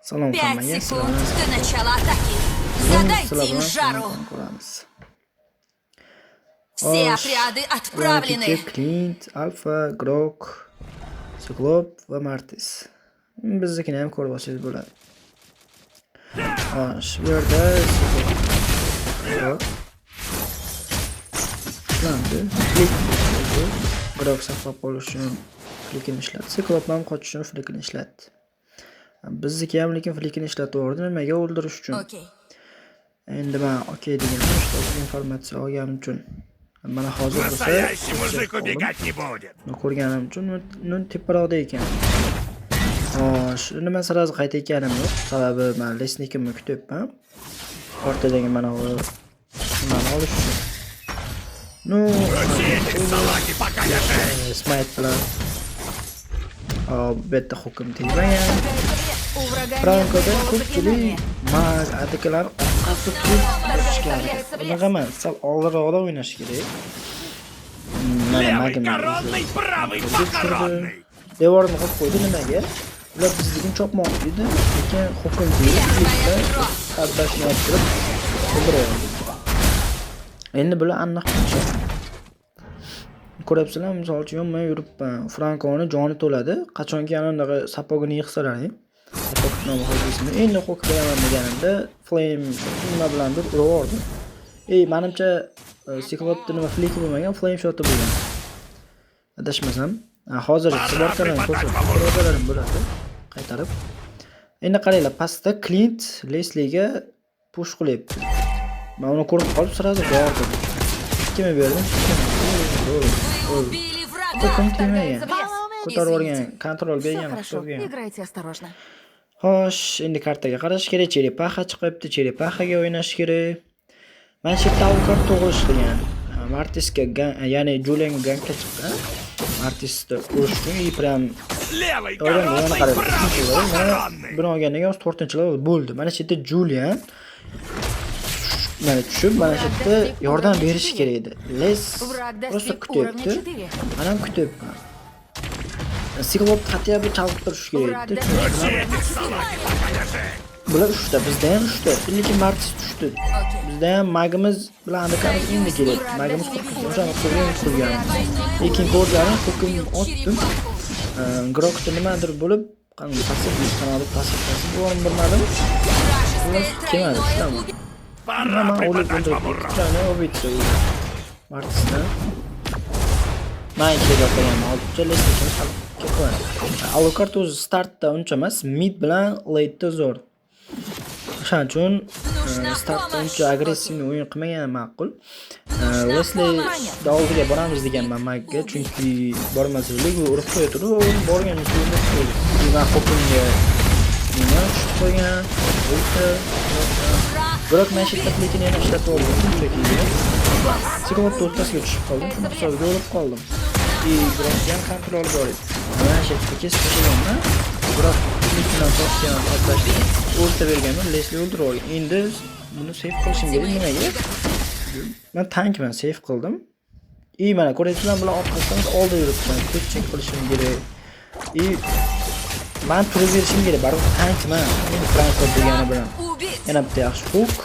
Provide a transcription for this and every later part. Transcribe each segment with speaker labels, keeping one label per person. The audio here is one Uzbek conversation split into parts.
Speaker 1: Salom
Speaker 2: 5
Speaker 1: hammaga.
Speaker 2: секунд до начала атаки. Задайте им жару.
Speaker 1: Ko'ramiz.
Speaker 2: Все отряды отправлены.
Speaker 1: Clint, Alpha, Grok, Cyclop va Martis. Biznikini ham ko'rib olsangiz bo'ladi. Xo'sh, bu yerda Grok saqlab qolish uchun flikini ishlatdi. Cyclop ham qochish uchun flikini ishlatdi. Bizniki ham lekin flikini ishlatib nimaga o'ldirish uchun.
Speaker 2: Okey.
Speaker 1: Endi men okey degan informatsiya olganim uchun mana hozir
Speaker 3: Настоящий мужик убегать не будет.
Speaker 1: ko'rganim uchun teparoqda ekan. Xo'sh, nima sirazi qaytayotganim yo'q. Sababi men lesnikimni kutyapman. Ortadagi mana bu nimani olish uchun. Ну,
Speaker 3: Салаги, пока я жив.
Speaker 1: Smite bilan bu yerda hukm tegmagan.
Speaker 2: У врага
Speaker 1: Frankoda
Speaker 2: нет
Speaker 1: ko'pchilik mag atakalar orqasi turib turishgan. Bunaqa emas, sal oldinroqda o'ynash kerak. Mana
Speaker 3: Левый
Speaker 1: magim
Speaker 3: коронный, правый похоронный.
Speaker 1: devorni qo'yib qo'ydi nimaga? Ular bizligini chopmoqchi edi, lekin hukm tegib, qadashni turib o'ldiradi. Endi bular aniq chiqadi. Ko'ryapsizlar, misol uchun men yuribman. Frankoni joni to'ladi. Qachonki anaqa sapogini yig'salaring. Sapogni hozirgisini endi qo'kiraman deganimda flame nima bilandir urib. Menimcha Cyclopda nima fliki bo'lmagan, flame shot bo'lgan. Adashmasam, hozir Cyborglarni ko'rsatib bo'ladi. Qaytarib. Endi qaranglar, pastda Clint Lesleyga push qilyapti. Men uni ko'rib qolib sirazi bordim. Kimga berdim?
Speaker 2: убили врага.
Speaker 1: Hukm tegmagan. Ko'tarib olgan, kontrol bergan, hisobga.
Speaker 4: Играйте осторожно.
Speaker 1: Xo'sh, endi kartaga qarash kerak. Cherepaxa chiqibdi. Cherepaxaga o'ynash kerak. Mana shu tavkar to'g'rish qilgan. Martisga, ya'ni Julian Gankga chiqqan. Martisda urush uchun prям
Speaker 3: Левый
Speaker 1: Mana
Speaker 3: коронный,
Speaker 1: qarang.
Speaker 3: правый похоронный.
Speaker 1: Bir olgandan keyin 4-chilar bo'ldi. Mana shu yerda Julian mana tushib, mana shu yerda yordam berish kerak edi. Les
Speaker 4: Враг
Speaker 1: просто
Speaker 4: достиг уровня
Speaker 1: kutyapti.
Speaker 4: 4.
Speaker 1: Mana ham kutyapman. Cyclop qat'iy bir chalib turish kerak edi.
Speaker 3: Эти салаги, пока я жив.
Speaker 1: Bular uchta, bizda ham uchta. Lekin Martis tushdi. Bizda ham magimiz bilan anaqamiz endi kerak. Magimiz o'shani qilgan. Lekin ko'rganim hukm otdim. Grokda nimadir bo'lib, qanday pasif bo'lmadim. Kelmadi, tamam.
Speaker 3: Пора преподать вам урок.
Speaker 1: Martisda. Men kerak qilgan olibcha lesni qo'yaman. Alokart o'zi startda uncha emas, mid bilan late'da zo'r. Shuning uchun startda uncha agressiv o'yin qilmagan ma'qul. Wesley oldiga boramiz deganman magga, chunki bormaslik u urib qo'ya turib, borgan joyida qo'ydi. Men hukmga nima tushib qo'ygan, biroq men shu taklifini yana ishlatib oldim, chunki Cyclopda o'rtasiga tushib qoldim, shuni hisobiga o'lib qoldim. Biroq ham kontrol bor edi. Mana shu yerga kesib tashlaganman. Biroq bilan to'xtagan otashni o'rta berganman, Leslie o'ldirib olgan. Endi buni save qilishim kerak nimaga? Men tankman, save qildim. Mana ko'ryapsizlar, bular orqasidan oldi yuribman. Ko'ching qilishim kerak. Men turib berishim kerak, baribir tankman. Endi Franco degani bilan. Yana bitta yaxshi hook.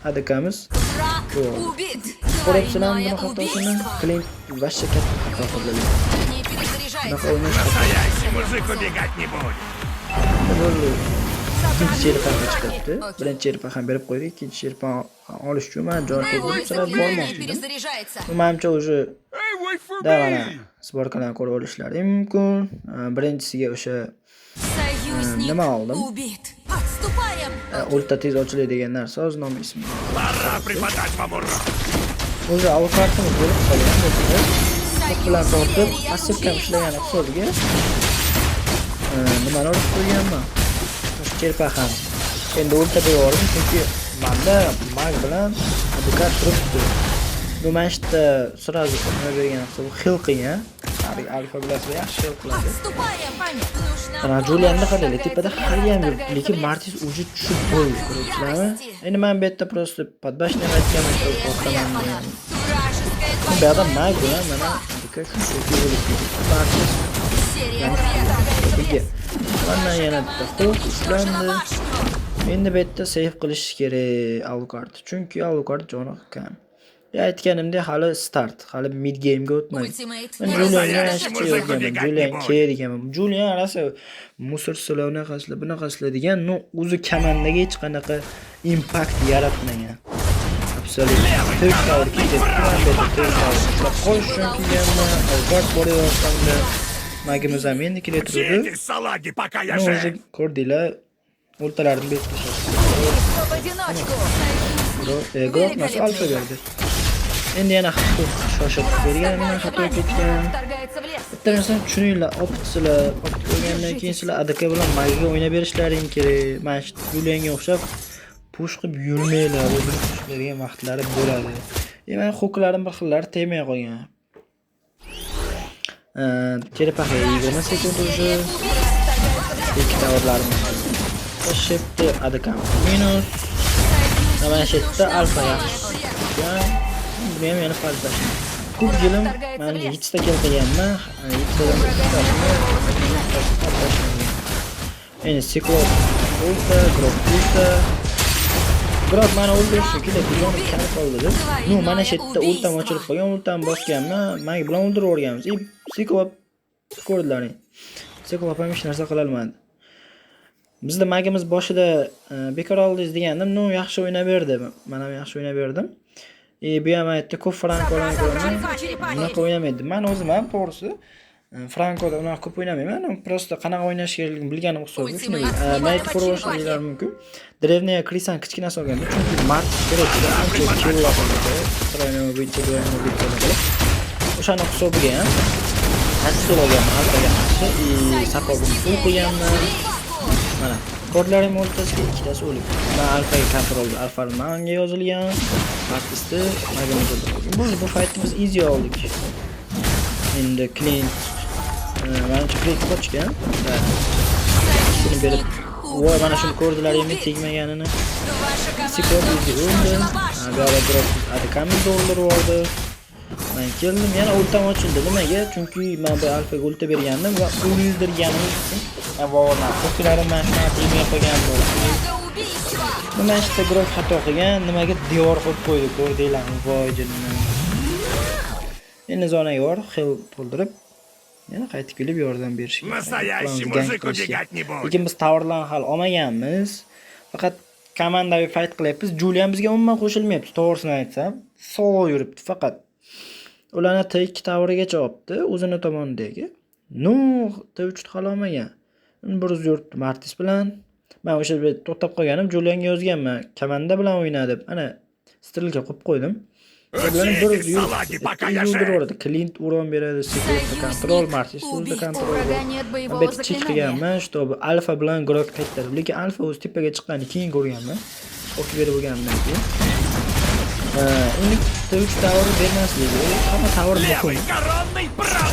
Speaker 1: Adakamiz.
Speaker 2: Убит.
Speaker 1: Ko'ryapsizlar, buni xatosini Clint vashcha katta xato qildi.
Speaker 2: Не перезаряжается.
Speaker 3: Настоящий мужик убегать не будет.
Speaker 1: Ikkinchi cherpaxa chiqibdi. Birinchi cherpaxani berib qo'ydik. Ikkinchi cherpaxani olish uchun men joy to'g'ri sira bormoqchi edim.
Speaker 2: Перезаряжается.
Speaker 1: Menimcha o'sha davana sborkalarni ko'rib olishlari mumkin. Birinchisiga o'sha
Speaker 2: Союзник
Speaker 1: nima oldim?
Speaker 2: убит. Отступаем.
Speaker 1: O'rta tez ochiladi degan narsa, o'z nomi ismi.
Speaker 3: Пора преподать вам урок.
Speaker 1: O'sha avokartimiz bo'lib qolgan bo'lsa, bilan tortib, asibga ishlagan hisobiga nimani olib qo'yganman? O'sha cherpaxani. Endi o'rtada yordim, chunki menda mag bilan avokat turibdi. Bu mashta sirazi nima bergan hisobi xil qilgan. Alfa bilasizlar, yaxshi xil qiladi.
Speaker 2: Отступаем. Нужна
Speaker 1: Mana Julianni qaranglar, tepada hali ham yo'q, lekin Martis o'zi tushib bo'ldi, ko'ryapsizlarmi? Endi men bu yerda просто подбашня aytganim yo'q, qo'rqaman. Bu yerda mag bilan mana aka shunchaki bo'lib ketdi. Martis
Speaker 2: серия отрядов.
Speaker 1: pulga. Mana yana bitta Hulk ushlandi. Endi bu yerda save qilish kerak Alucard. Chunki Alucard joni kam. Ya aytganimdek hali start, hali mid game ga o'tmaydi.
Speaker 2: Ultimate.
Speaker 1: Men Julian kerak. Julian rasa musor silovni qasla, bunaqaslar degan, no o'zi kamandaga hech qanaqa impact yaratmagan. Absolut. To'rtavr ketib qo'yish chunki yana Alucard borayotganda magimiz ham endi kelib
Speaker 3: Где
Speaker 1: turdi.
Speaker 3: эти салаги, пока я
Speaker 1: O'zi
Speaker 3: жив?
Speaker 1: ko'rdinglar, o'ltalarni berib tashladi.
Speaker 2: В одиночку.
Speaker 1: Groq nasıl alfa berdi. Endi yana xato shoshib bergan, yana xato ketgan.
Speaker 2: Вторгается в лес.
Speaker 1: Bitta narsani tushuninglar, optsilar, optik bo'lgandan keyin sizlar ADK bilan magiga o'ynab berishlaring kerak. Mana shu Julianga o'xshab push qilib yurmanglar, o'zini push bergan vaqtlari bo'ladi. Men huquqlarim bir xillar tegmay qolgan. Черепаха 20 sekund уже. İlk tavrlarımız. Shift'te ADK minus. Mana shu yerda alfa yaxshi. Buni ham yana fazla. Ko'p yilim men 7 ta keltirganman. 7 ta endi Cyclop ulta, Groq mana o'ldirish kerak, joni kam qoldi. No, mana shu yerda ultam ochilib qolgan, ultam bosganman, mag bilan o'ldiraverganmiz. Cyclop ko'rdilaring. Cyclop ham hech narsa qila olmadi. Bizda magimiz boshida bekor oldingiz degandim, no yaxshi o'ynab berdi. Men ham yaxshi o'ynab berdim. Bu ham aytdi, ko'p Frankodan ko'raman. Bunaqa o'ynamaydi. Men o'zim ham to'g'risi Frankoda unaqa ko'p o'ynamayman. Prosta qanaqa o'ynash kerakligini bilganim hisobida shuni mayt ko'rishinglar mumkin. Drevniya Krisan kichkinasi olganda, chunki Mart kerak ancha killa qildi. Trayno bo'yicha o'shani hisobiga ham assil olganman, albaga qarshi sapog'im full qo'yganman. Mana kodlarim o'rtasida ikkitasi o'lib. Men alfaga kontrol alfa-manga yozilgan. Artisti magimiz bo'ldi. Bu fightni biz easy oldik. Endi Clint mana shu Clint qochgan. Shuni berib, voy mana shuni ko'rdilaringmi tegmaganini. Cyclop o'ldi. Gara drop ADK'miz o'ldirib oldi. Men keldim, yana ultam ochildi. Nimaga? Chunki men bu alfaga ulta bergandim va o'ldirganimiz uchun avvalna ko'plarim mana shunaqa tegmay qolgan bo'ldi. Nima ishda Groq xato qilgan, nimaga devor qo'yib qo'ydi, ko'rdinglarmi? Voy jinim. Endi zonaga bor, xil to'ldirib, yana qaytib kelib yordam berishga.
Speaker 3: Настоящий мужик убегать не будет.
Speaker 1: Lekin biz towerlarni hal olmaganmiz. Faqat komandaviy fight qilyapmiz. Julian bizga umuman qo'shilmayapti, to'g'risini aytsam. Solo yuribdi faqat. Ularni T2 tavrigacha olibdi, o'zini tomonidagi. No, T3 hal olmagan. Bir yuribdi Martis bilan. Men o'sha yerda to'xtab qolganim, Julianga yozganman. Komanda bilan o'yna deb. Ana strilga qo'yib qo'ydim. Ularni bir yurib, Clint uron beradi, Cyclop kontrol, Martis o'zida kontrol. Bet chek qilganman, чтобы alfa bilan Groq qaytadi. Lekin alfa o'z tepaga chiqqandan keyin ko'rganman. O'q berib bo'lgandan keyin. Endi 3 tower bermasligi, hamma tower muhim.
Speaker 3: Коронный брат!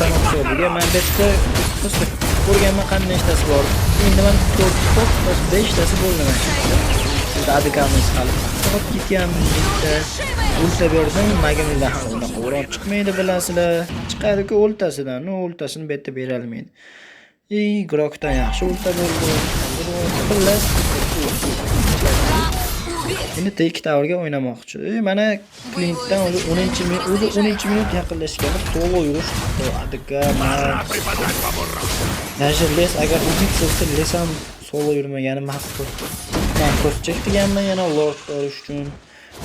Speaker 1: Buga men betda ko'rganman qanday ishtasi bor. Endi men 5 tasi bo'ldi mana. Bizda ADK'miz hali. Faqat ketgan bitta ulta berdim, magimizdan ham unaqa uron chiqmaydi bilasizlar. Chiqadi-ku ultasidan, no ultasini betda bera olmaydi. Groqdan yaxshi ulta bo'ldi. Xullas endi T2 towerga o'ynamoqchi. Mana Clintdan o'zi 10-minut yaqinlashgan, solo yurish. ADK Даже les agar ubitsa les ham solo yurmagani ma'qul. Men ko'rchak deganman yana Lord olish uchun.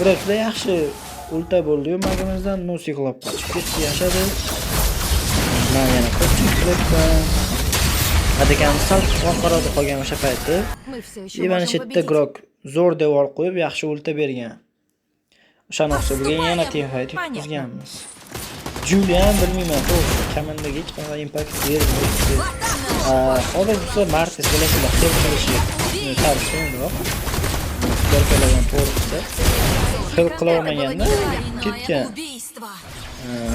Speaker 1: Groqda yaxshi ulta bo'ldi-yu magimizdan no Cyclop qochib ketdi, yashadi. Men yana ko'rchak qilyapman. ADK'm sal orqaroqda qolgan o'sha paytda. Mana shu yerda Groq zo'r devor qo'yib yaxshi ulta bergan. O'shani hisobiga yana teamfight yutqizganmiz. Julian bilmayman, to'g'ri, komandaga hech qanday impact bermaydi. Hozir bizga Martis bilasizlar, kelishdi. Tarixchiroq. Berkalagan to'g'risida. Xil qila olmaganda ketgan.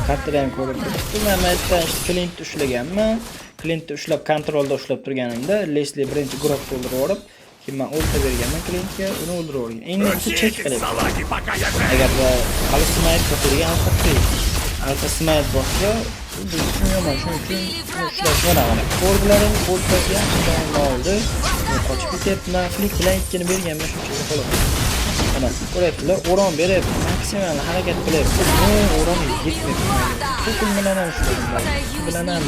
Speaker 1: Xatlar ham ko'rib turibdi. Men aytgan Clint ushlaganman. Clintni ushlab kontrolda ushlab turganimda Leslie birinchi Groq to'ldirib yorib, keyin men ulta berganman Clintga, uni o'ldirib olgan. Endi esa chek qilyapti. Agar hali smite bo'lsa alfa smite bo'lsa, Bu yomon, shuning uchun ushlashga mana. Ko'rdilarim, o'rtasi yaxshi davom oldi. Qochib ketyapman. Flik bilan ikkini berganman shunchaki xolos. Mana ko'ryapsizlar, o'ron beryapti. Maksimal harakat qilyapti. O'ron yetmayapti. To'pim bilan ham ushladim. Bilan ham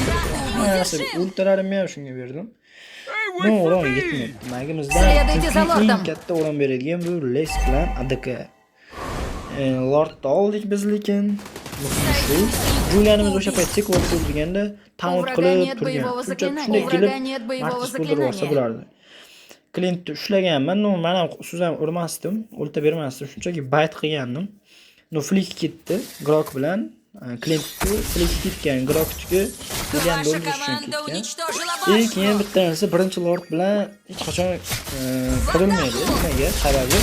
Speaker 1: hammasi ultralarimni ham shunga berdim. O'ron yetmayapti. Magimizdan eng katta o'ron beradigan bu Les bilan ADK. Lordni oldik biz lekin shu Julianimiz o'sha payt sekvot qilganda taunt qilib turgan. Shunday kelib Markus qildirib olsa bo'lardi. Klintni ushlaganman, men ham sizam urmasdim, o'lta bermasdim, shunchaki bayt qilgandim. Flik ketdi, Grok bilan Klintni Flik ketgan, Grokchiga Julian o'ldirish uchun ketgan. Keyin bittanisi birinchi Lord bilan hech qachon qirilmaydi. Nimaga? Sababi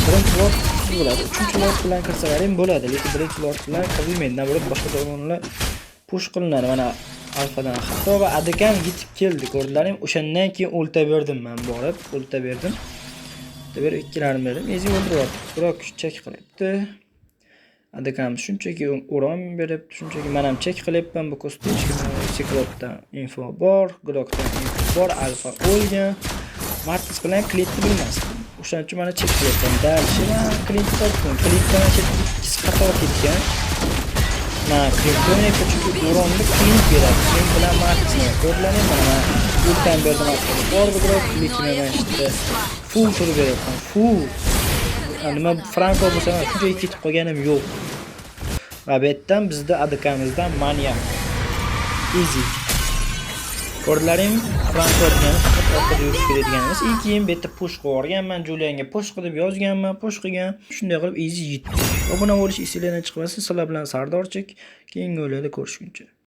Speaker 1: birinchi Lord bo'ladi, uchinchi Lord bilan kirsalar ham bo'ladi, lekin birinchi Lord bilan qirilmaydi. Navrot boshqa tomonlar push qilinadi. Mana alfadan hatto va adakam yetib keldi, ko'rdilaring. O'shandan keyin o'lta berdim men borib, o'lta berdim. Berib ikkilarini berdim. Ezi o'ldiryapti. Biroq chek qilyapti. Adakam shunchaki o'ron beribdi, shunchaki men ham chek qilyapman. Bu ko'stechka sekretdan info bor, Grokdan info bor, alfa o'lgan. Markus bilan Klintni bilmasdim. O'shaning uchun mana chek qilyapman. Dalshi Klintni topdim. Klintdan ikki qator ketgan. Klintni chunki o'ronni Klint beradi. Klint bilan Markusni ko'rlaring mana ulkan berdim aslida. Bor biroq Klintni mana işte full turib beryapman. Full. Nima Franko bo'lsa ham shuncha ketib qolganim yo'q. Va bu yerdan bizda ADKmizdan maniak. Easy. Ko'rdilaring, Franko degani faqat orqada yurish kerak deganimiz. Keyin bu yerda push qilib yuborganman, Julianga push qilib yozganman, push qilgan. Shunday qilib easy yetdi. Obuna bo'lish, esingizdan chiqmasin. Sizlar bilan Sardorchik. Keyingi o'yinlarda ko'rishguncha.